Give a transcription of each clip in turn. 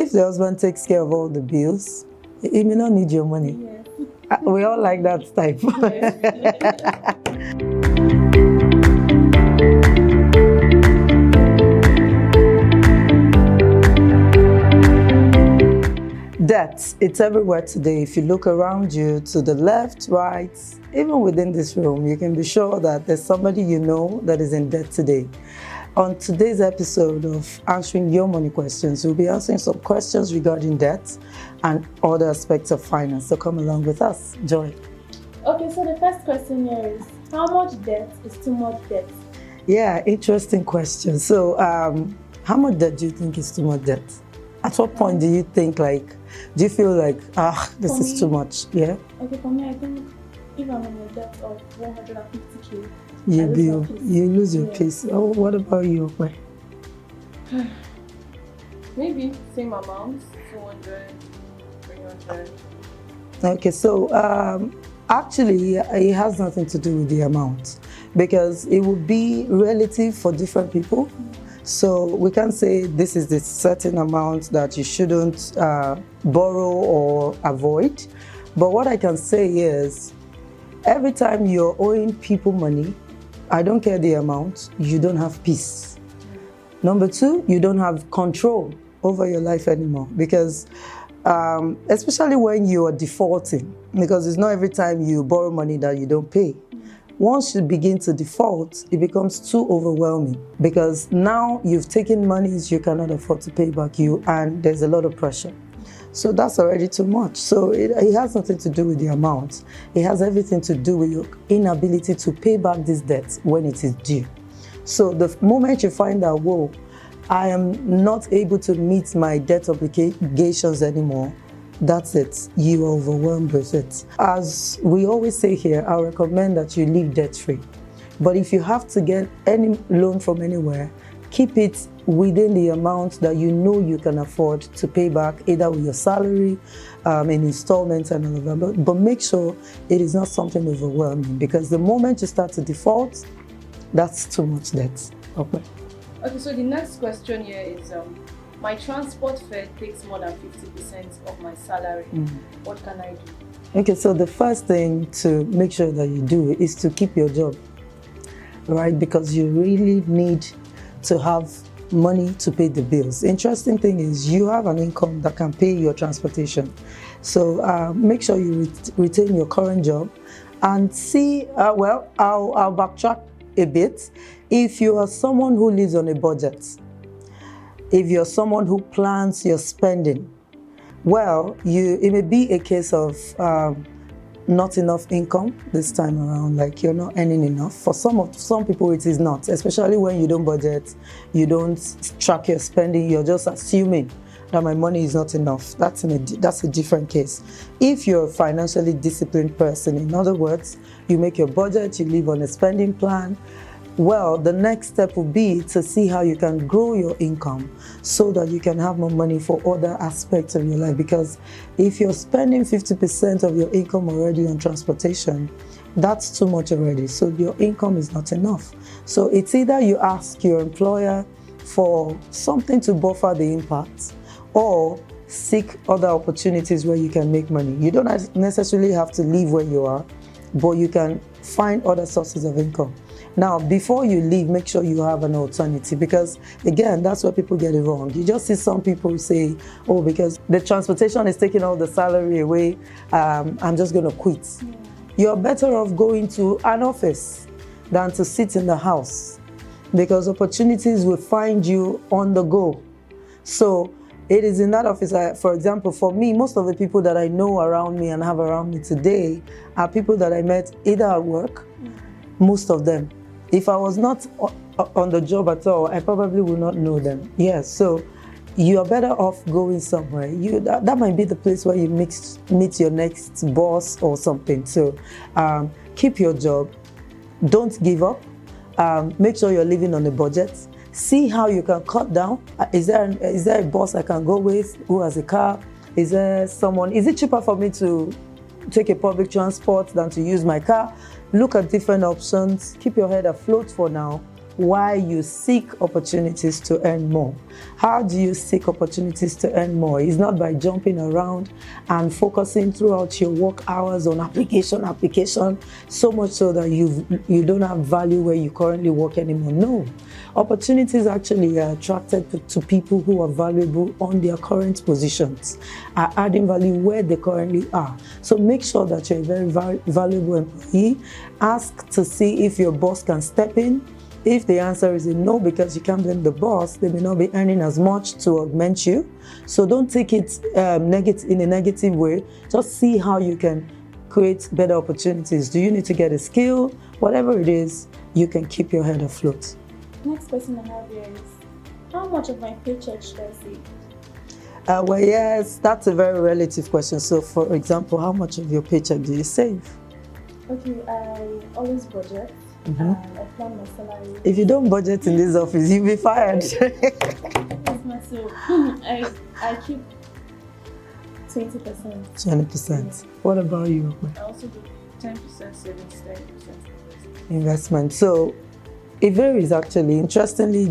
if the husband takes care of all the bills, he may not need your money. Yes. We all like that type. Debt, it's everywhere today. If you look around you, to the left, right, even within this room, you can be sure that there's somebody you know that is in debt today. On today's episode of Answering Your Money Questions, we'll be answering some questions regarding debt and other aspects of finance. So come along with us. Joy. Okay, so the first question here is, how much debt is too much debt? Yeah, interesting question. So how much debt do you think is too much debt? At what point do you think do you feel like, this For is me- too much? Yeah? Okay, for me, I think if I'm in a debt of 150k, You lose your Yeah. peace. Oh, what about you? Okwe? Maybe same amount, 200, 300. Okay, so actually, it has nothing to do with the amount because it will be relative for different people. So we can't say this is the certain amount that you shouldn't borrow or avoid. But what I can say is, every time you're owing people money, I don't care the amount, you don't have peace. Number two, you don't have control over your life anymore because especially when you are defaulting, because it's not every time you borrow money that you don't pay. Once you begin to default, it becomes too overwhelming because now you've taken monies you cannot afford to pay back and there's a lot of pressure. So that's already too much. So it has nothing to do with the amount. It has everything to do with your inability to pay back this debt when it is due. So the moment you find out, whoa, I am not able to meet my debt obligations anymore, that's it. You are overwhelmed with it. As we always say here, I recommend that you live debt-free. But if you have to get any loan from anywhere, keep it within the amount that you know you can afford to pay back, either with your salary, in installments and all of that. But make sure it is not something overwhelming because the moment you start to default, that's too much debt. Okay. Okay, so the next question here is, my transport fare takes more than 50% of my salary. What can I do? Okay, so the first thing to make sure that you do is to keep your job, right? Because you really need to have money to pay the bills. Interesting thing is you have an income that can pay your transportation. So make sure you retain your current job and see, I'll backtrack a bit. If you are someone who lives on a budget, if you're someone who plans your spending, well, it may be a case of not enough income this time around, like you're not earning enough. For some people it is not, especially when you don't budget, you don't track your spending, you're just assuming that my money is not enough. That's a different case. If you're a financially disciplined person, in other words, you make your budget, you live on a spending plan, well, the next step will be to see how you can grow your income so that you can have more money for other aspects of your life. Because if you're spending 50% of your income already on transportation, that's too much already. So your income is not enough. So it's either you ask your employer for something to buffer the impact or seek other opportunities where you can make money. You don't necessarily have to leave where you are, but you can find other sources of income. Now, before you leave, make sure you have an alternative because, again, that's where people get it wrong. You just see some people say, oh, because the transportation is taking all the salary away, I'm just going to quit. Yeah. You're better off going to an office than to sit in the house because opportunities will find you on the go. So it is in that office, for example, for me, most of the people that I know around me and have around me today are people that I met either at work, most of them. If I was not on the job at all, I probably would not know them. Yes, so you're better off going somewhere. That might be the place where you meet your next boss or something. So keep your job. Don't give up. Make sure you're living on a budget. See how you can cut down. Is there a boss I can go with who has a car? Is it cheaper for me to take a public transport than to use my car? Look at different options. Keep your head afloat for now. why you seek opportunities to earn more. How do you seek opportunities to earn more? It's not by jumping around and focusing throughout your work hours on application, so much so that you don't have value where you currently work anymore. No. Opportunities actually are attracted to people who are valuable on their current positions, are adding value where they currently are. So make sure that you're a very valuable employee. Ask to see if your boss can step in. If the answer is a no, because you can't blame the boss, they may not be earning as much to augment you. So don't take it in a negative way. Just see how you can create better opportunities. Do you need to get a skill? Whatever it is, you can keep your head afloat. Next question I have here is, how much of my paycheck should I save? Well, yes, that's a very relative question. So, for example, how much of your paycheck do you save? Okay, I always budget. And I plan my salary. If you don't budget in this office, you'll be fired. So I keep 20%. 20%. What about you? I also do 10% savings, 10% investment. So it varies actually. Interestingly,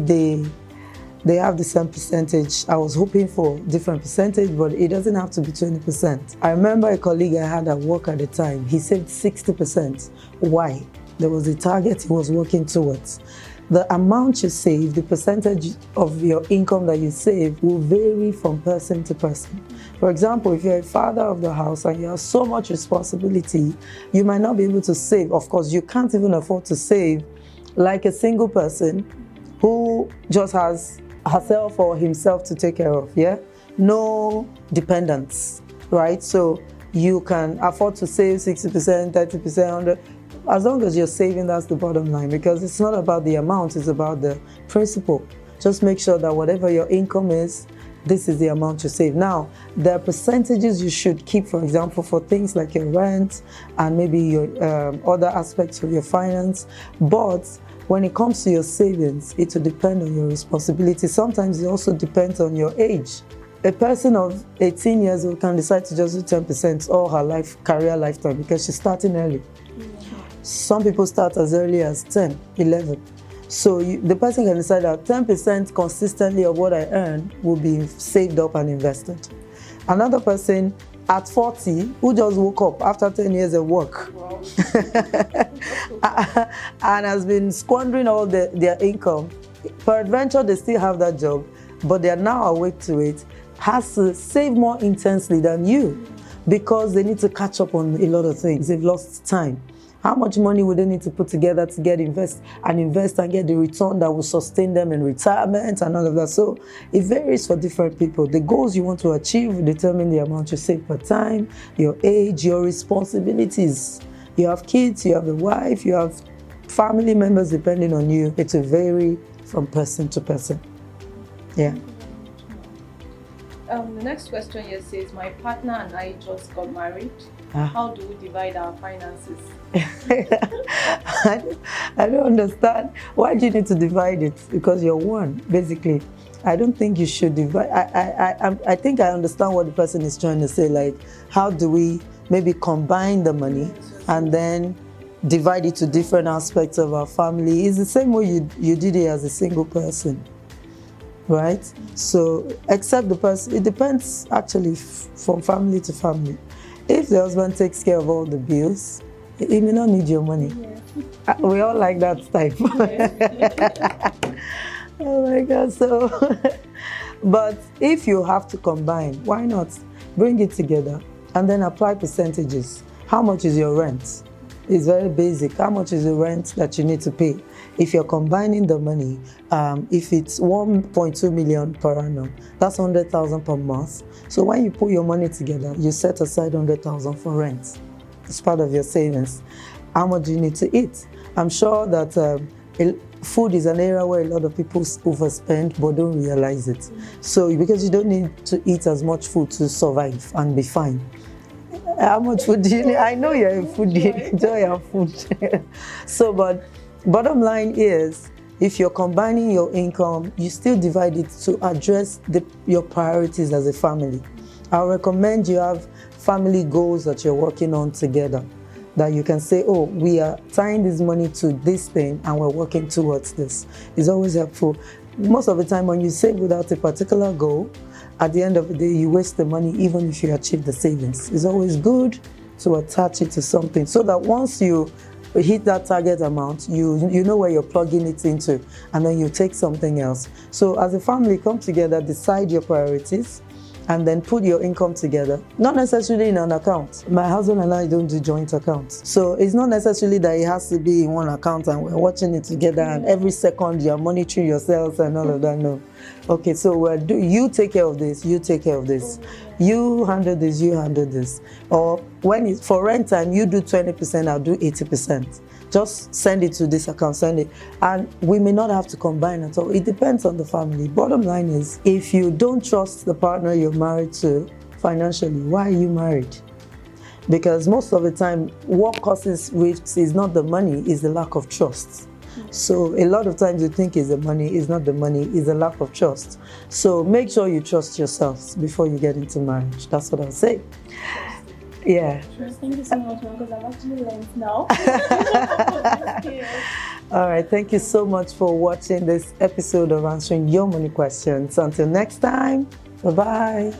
they have the same percentage. I was hoping for different percentage, but it doesn't have to be 20%. I remember a colleague I had at work at the time, he saved 60%. Why? There was a target he was working towards. The amount you save, the percentage of your income that you save will vary from person to person. For example, if you're a father of the house and you have so much responsibility, you might not be able to save. Of course, you can't even afford to save like a single person who just has herself or himself to take care of, yeah? No dependents, right? So you can afford to save 60%, 30%, 100%. As long as you're saving, that's the bottom line, because it's not about the amount, it's about the principle. Just make sure that whatever your income is, this is the amount you save. Now, there are percentages you should keep, for example, for things like your rent and maybe your other aspects of your finance. But when it comes to your savings, it will depend on your responsibility. Sometimes it also depends on your age. A person of 18 years old can decide to just do 10% all her career lifetime because she's starting early. Some people start as early as 10, 11. So the person can decide that 10% consistently of what I earn will be saved up and invested. Another person at 40 who just woke up after 10 years of work and has been squandering all their income. Peradventure, they still have that job, but they are now awake to it, has to save more intensely than you because they need to catch up on a lot of things. They've lost time. How much money would they need to put together to invest and get the return that will sustain them in retirement and all of that? So it varies for different people. The goals you want to achieve will determine the amount you save per time, your age, your responsibilities. You have kids, you have a wife, you have family members depending on you. It will vary from person to person. Yeah. The next question here says, my partner and I just got married. How do we divide our finances? I don't understand. Why do you need to divide it? Because you're one, basically. I don't think you should divide. I think I understand what the person is trying to say. Like, how do we maybe combine the money and then divide it to different aspects of our family? It's the same way you did it as a single person, right? So, except the person, it depends actually from family to family. If the husband takes care of all the bills, he may not need your money. Yeah. We all like that type. Yeah. Oh my God, so. But if you have to combine, why not bring it together and then apply percentages? How much is your rent? It's very basic. How much is the rent that you need to pay? If you're combining the money, if it's 1.2 million per annum, that's 100,000 per month. So when you put your money together, you set aside 100,000 for rent. It's part of your savings. How much do you need to eat? I'm sure that food is an area where a lot of people overspend but don't realize it. So because you don't need to eat as much food to survive and be fine. How much food do you need? I know you're a foodie, enjoy your food. So, but bottom line is, if you're combining your income, you still divide it to address your priorities as a family. I recommend you have family goals that you're working on together. that you can say, oh, we are tying this money to this thing and we're working towards this. It's always helpful. Most of the time when you save without a particular goal, at the end of the day, you waste the money even if you achieve the savings. It's always good to attach it to something so that once you hit that target amount, you know where you're plugging it into, and then you take something else. So as a family, come together, decide your priorities, and then put your income together. Not necessarily in an account. My husband and I don't do joint accounts. So it's not necessarily that it has to be in one account and we're watching it together and every second you're monitoring yourselves and all of that. No. Okay, so you take care of this, you take care of this. You handle this, you handle this. Or when it's for rent time, you do 20%, I'll do 80%. Just send it to this account, send it. And we may not have to combine at all. It depends on the family. Bottom line is, if you don't trust the partner you're married to financially, why are you married? Because most of the time, what causes rifts is not the money, it's the lack of trust. So a lot of times you think it's the money, it's not the money, it's the lack of trust. So make sure you trust yourselves before you get into marriage. That's what I'll say. Yeah. Thank you so much, because I've actually learned now. All right. Thank you so much for watching this episode of Answering Your Money Questions. Until next time, bye-bye.